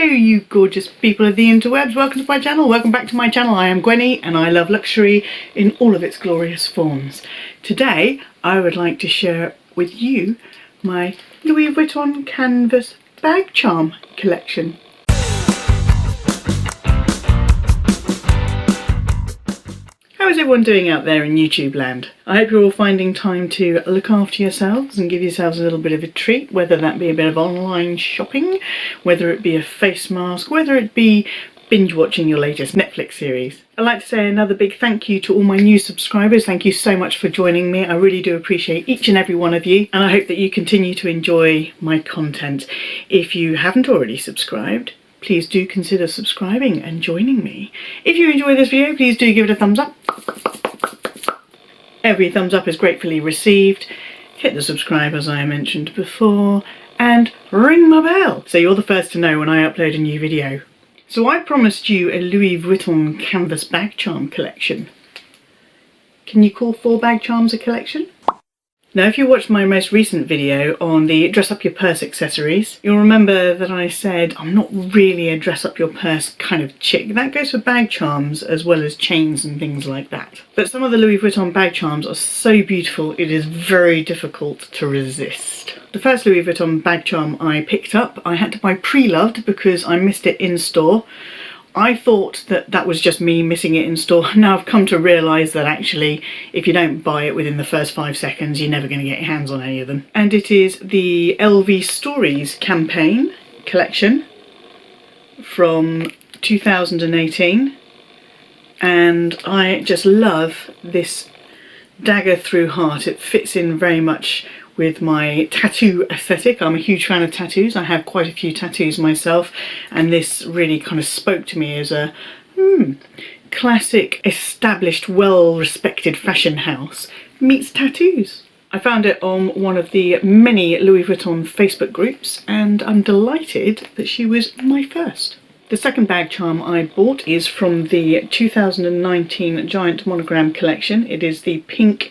Hello you gorgeous people of the interwebs, welcome to my channel, welcome back to my channel. I am Gwenny and I love luxury in all of its glorious forms. Today I would like to share with you my Louis Vuitton canvas bag charm collection. How is everyone doing out there in YouTube land? I hope you're all finding time to look after yourselves and give yourselves a little bit of a treat, whether that be a bit of online shopping, whether it be a face mask, whether it be binge watching your latest Netflix series. I'd like to say another big thank you to all my new subscribers. Thank you so much for joining me. I really do appreciate each and every one of you, and I hope that you continue to enjoy my content. If you haven't already subscribed, please do consider subscribing and joining me. If you enjoy this video, please do give it a thumbs up. Every thumbs up is gratefully received. Hit the subscribe as I mentioned before, and ring my bell so you're the first to know when I upload a new video. So I promised you a Louis Vuitton canvas bag charm collection. Can you call 4 bag charms a collection? Now, if you watched my most recent video on the dress up your purse accessories, you'll remember that I said I'm not really a dress up your purse kind of chick. That goes for bag charms as well as chains and things like that. But some of the Louis Vuitton bag charms are so beautiful, it is very difficult to resist. The first Louis Vuitton bag charm I picked up, I had to buy pre-loved because I missed it in store. I thought that that was just me missing it in store. Now I've come to realise that actually if you don't buy it within the first 5 seconds, you're never going to get your hands on any of them. And it is the LV Stories campaign collection from 2018. And I just love this dagger through heart. It fits in very much with my tattoo aesthetic. I'm a huge fan of tattoos. I have quite a few tattoos myself, and this really kind of spoke to me as a classic, established, well-respected fashion house meets tattoos. I found it on one of the many Louis Vuitton Facebook groups, and I'm delighted that she was my first. The second bag charm I bought is from the 2019 Giant Monogram collection. It is the pink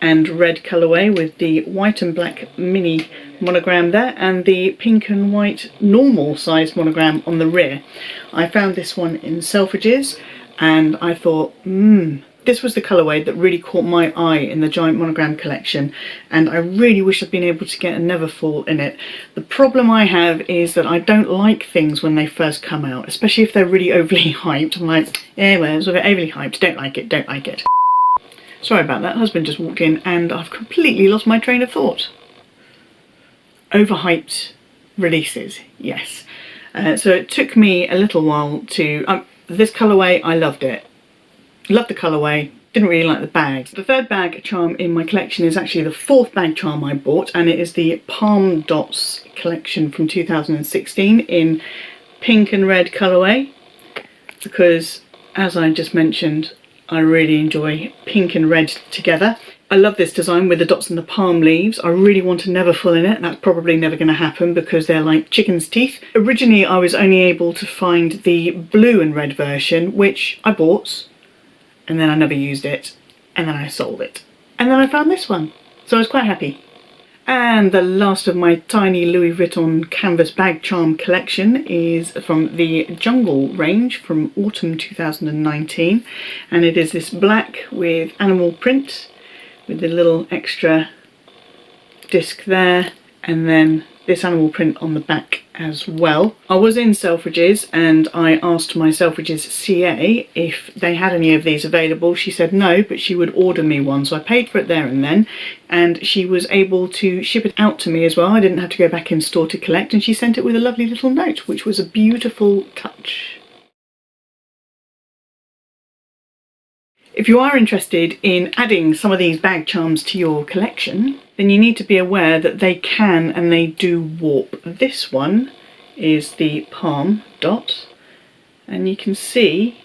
and red colourway with the white and black mini monogram there and the pink and white normal size monogram on the rear. I found this one in Selfridges and I thought, this was the colourway that really caught my eye in the Giant Monogram collection, and I really wish I'd been able to get a Neverfull in it. The problem I have is that I don't like things when they first come out, especially if they're really overly hyped. I'm like, yeah, well, it's overly hyped, don't like it, don't like it. Sorry about that, husband just walked in and I've completely lost my train of thought. Overhyped releases, yes. So it took me a little while to... this colourway, I loved it. Loved the colourway, didn't really like the bags. The third bag charm in my collection is actually the 4th bag charm I bought, and it is the Palm Dots collection from 2016 in pink and red colourway, because as I just mentioned, I really enjoy pink and red together. I love this design with the dots and the palm leaves. I really want a Neverfull in it. That's probably never going to happen because they're like chicken's teeth. Originally I was only able to find the blue and red version, which I bought, and then I never used it, and then I sold it. And then I found this one, so I was quite happy. And the last of my tiny Louis Vuitton canvas bag charm collection is from the Jungle range from autumn 2019, and it is this black with animal print with the little extra disc there, and then this animal print on the back as well. I was in Selfridges and I asked my Selfridges CA if they had any of these available. She said no, but she would order me one, so I paid for it there and then, and she was able to ship it out to me as well. I didn't have to go back in store to collect, and she sent it with a lovely little note, which was a beautiful touch. If you are interested in adding some of these bag charms to your collection, then you need to be aware that they can and they do warp. This one is the Palm Dot, and you can see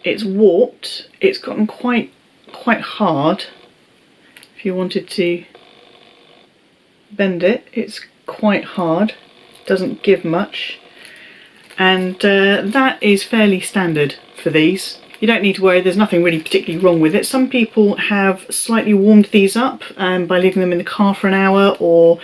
it's warped. It's gotten quite hard. If you wanted to bend it, it's quite hard. Doesn't give much. And that is fairly standard for these. You don't need to worry, there's nothing really particularly wrong with it. Some people have slightly warmed these up by leaving them in the car for an hour or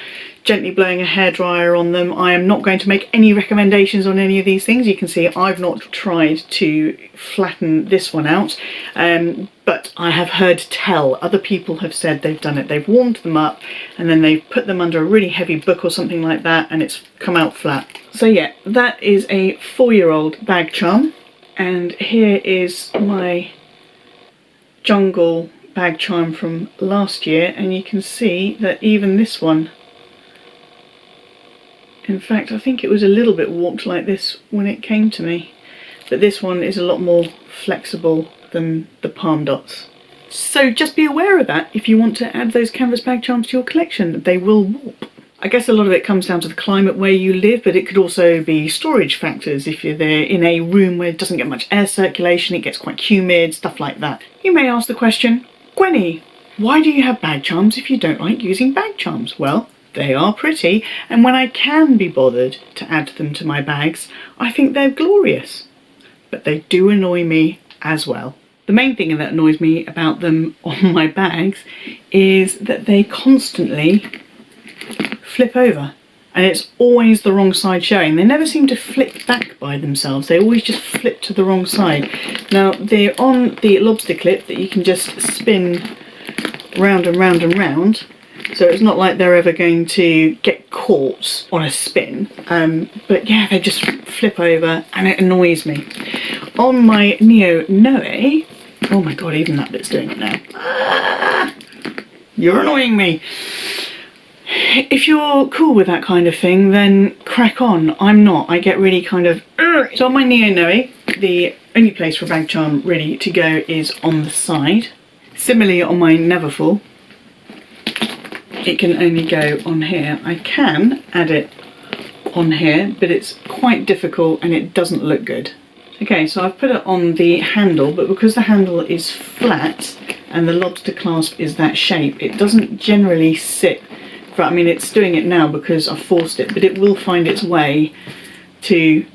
gently blowing a hairdryer on them. I am not going to make any recommendations on any of these things. You can see I've not tried to flatten this one out, but I have heard tell other people have said they've done it. They've warmed them up and then they've put them under a really heavy book or something like that, and it's come out flat. So yeah, that is a 4-year-old bag charm, and here is my jungle bag charm from last year, and you can see that even this one, in fact I think it was a little bit warped like this when it came to me, but this one is a lot more flexible than the palm dots. So just be aware of that if you want to add those canvas bag charms to your collection. They will warp. I guess a lot of it comes down to the climate where you live, but it could also be storage factors. If you're there in a room where it doesn't get much air circulation, it gets quite humid, stuff like that. You may ask the question, Gwenny, why do you have bag charms if you don't like using bag charms? Well, they are pretty, and when I can be bothered to add them to my bags, I think they're glorious. But they do annoy me as well. The main thing that annoys me about them on my bags is that they constantly flip over, and it's always the wrong side showing. They never seem to flip back by themselves. They always just flip to the wrong side. Now they're on the lobster clip that you can just spin round and round and round, so it's not like they're ever going to get caught on a spin, but yeah, they just flip over and it annoys me. On my Neo Noe, oh my god, even that bit's doing it now. Ah, you're annoying me. If you're cool with that kind of thing, then crack on. I'm not. I get really kind of... So on my Neo Noe, the only place for a bag charm ready to go is on the side. Similarly on my Neverfull, it can only go on here. I can add it on here, but it's quite difficult and it doesn't look good. Okay, so I've put it on the handle, but because the handle is flat and the lobster clasp is that shape, it doesn't generally sit. I mean, it's doing it now because I've forced it, but it will find its way to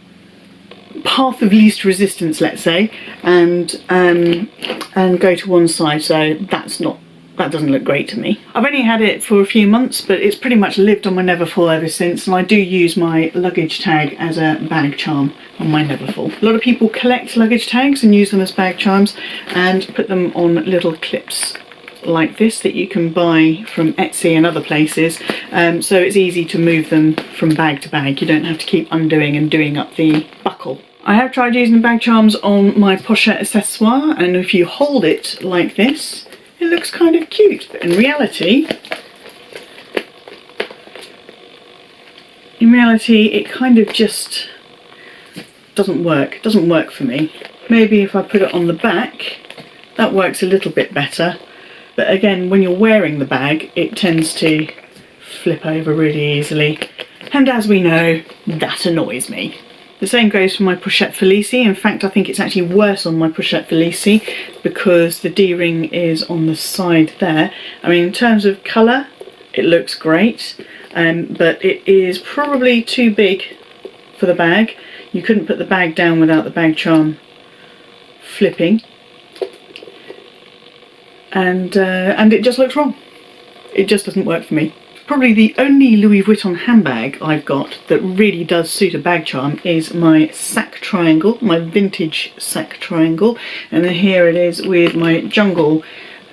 path of least resistance, let's say, and go to one side. So that doesn't look great to me. I've only had it for a few months, but it's pretty much lived on my Neverfull ever since, and I do use my luggage tag as a bag charm on my Neverfull. A lot of people collect luggage tags and use them as bag charms and put them on little clips like this that you can buy from Etsy and other places, so it's easy to move them from bag to bag. You don't have to keep undoing and doing up the buckle. I have tried using bag charms on my pochette accessoire, and if you hold it like this, it looks kind of cute, but in reality it kind of just doesn't work. It doesn't work for me. Maybe if I put it on the back, that works a little bit better. But again, when you're wearing the bag, it tends to flip over really easily. And as we know, that annoys me. The same goes for my Pochette Felice. In fact, I think it's actually worse on my Pochette Felice because the D-ring is on the side there. I mean, in terms of colour, it looks great, but it is probably too big for the bag. You couldn't put the bag down without the bag charm flipping. And it just looks wrong. It just doesn't work for me. Probably the only Louis Vuitton handbag I've got that really does suit a bag charm is my sack triangle, my vintage sack triangle, and then here it is with my jungle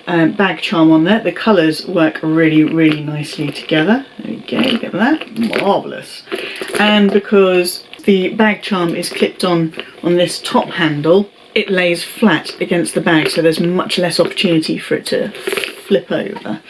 bag charm on there. The colours work really, really nicely together. There we go, look at that, marvellous. And because the bag charm is clipped on this top handle, it lays flat against the bag, so there's much less opportunity for it to flip over.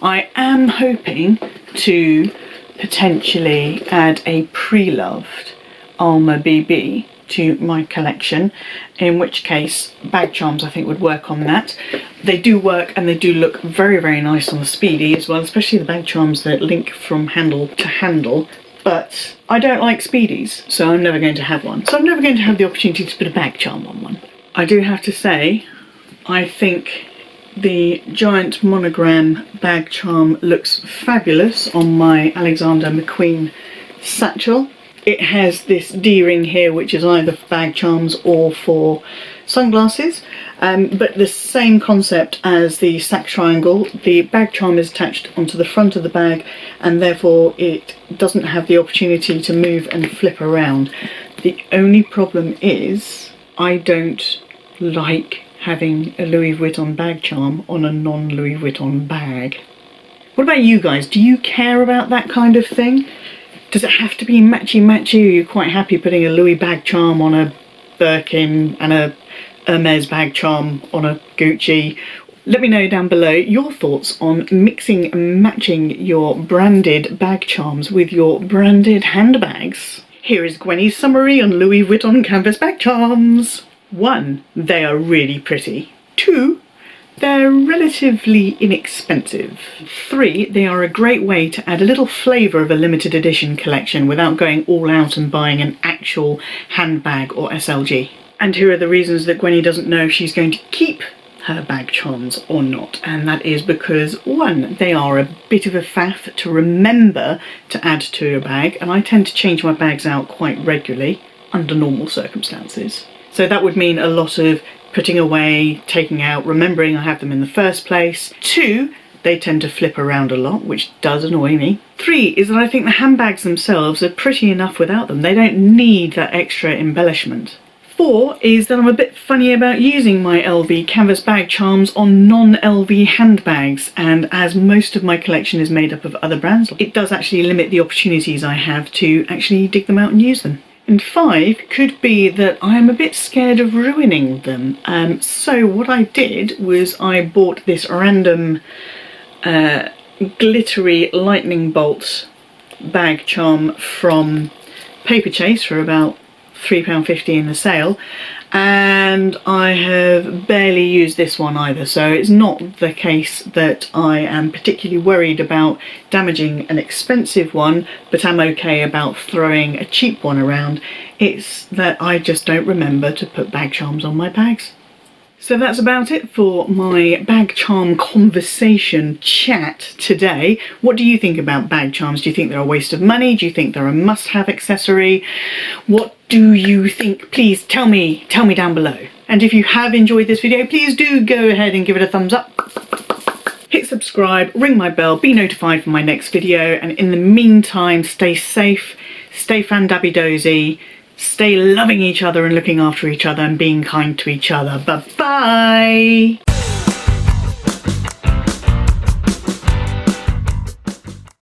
I am hoping to potentially add a pre-loved Alma BB to my collection, in which case bag charms I think would work on that. They do work and they do look very, very nice on the Speedy as well, especially the bag charms that link from handle to handle. But I don't like Speedies, so I'm never going to have one. So I'm never going to have the opportunity to put a bag charm on one. I do have to say, I think the giant monogram bag charm looks fabulous on my Alexander McQueen satchel. It has this D-ring here, which is either for bag charms or for sunglasses, but the same concept as the sack triangle. The bag charm is attached onto the front of the bag, and therefore it doesn't have the opportunity to move and flip around. The only problem is I don't like having a Louis Vuitton bag charm on a non-Louis Vuitton bag. What about you guys? Do you care about that kind of thing? Does it have to be matchy-matchy, or are you quite happy putting a Louis bag charm on a Birkin and a Hermes bag charm on a Gucci? Let me know down below your thoughts on mixing and matching your branded bag charms with your branded handbags. Here is Gwenny's summary on Louis Vuitton canvas bag charms. 1. They are really pretty. 2. They're relatively inexpensive. 3. They are a great way to add a little flavour of a limited edition collection without going all out and buying an actual handbag or SLG. And here are the reasons that Gwenny doesn't know if she's going to keep her bag charms or not, and that is because 1, they are a bit of a faff to remember to add to a bag, and I tend to change my bags out quite regularly under normal circumstances. So that would mean a lot of putting away, taking out, remembering I have them in the first place. 2, they tend to flip around a lot, which does annoy me. 3 is that I think the handbags themselves are pretty enough without them. They don't need that extra embellishment. 4 is that I'm a bit funny about using my LV canvas bag charms on non-LV handbags, and as most of my collection is made up of other brands, it does actually limit the opportunities I have to actually dig them out and use them. And 5 could be that I'm a bit scared of ruining them. So what I did was I bought this random glittery lightning bolt bag charm from Paperchase for about £3.50 in the sale, and I have barely used this one either, so it's not the case that I am particularly worried about damaging an expensive one, but I'm okay about throwing a cheap one around. It's that I just don't remember to put bag charms on my bags. So that's about it for my bag charm conversation chat today. What do you think about bag charms? Do you think they're a waste of money? Do you think they're a must-have accessory? What do you think? Please tell me down below. And if you have enjoyed this video, please do go ahead and give it a thumbs up. Hit subscribe, ring my bell, be notified for my next video, and in the meantime, stay safe, stay fan-dabby-dozy, stay loving each other and looking after each other and being kind to each other. Bye-bye!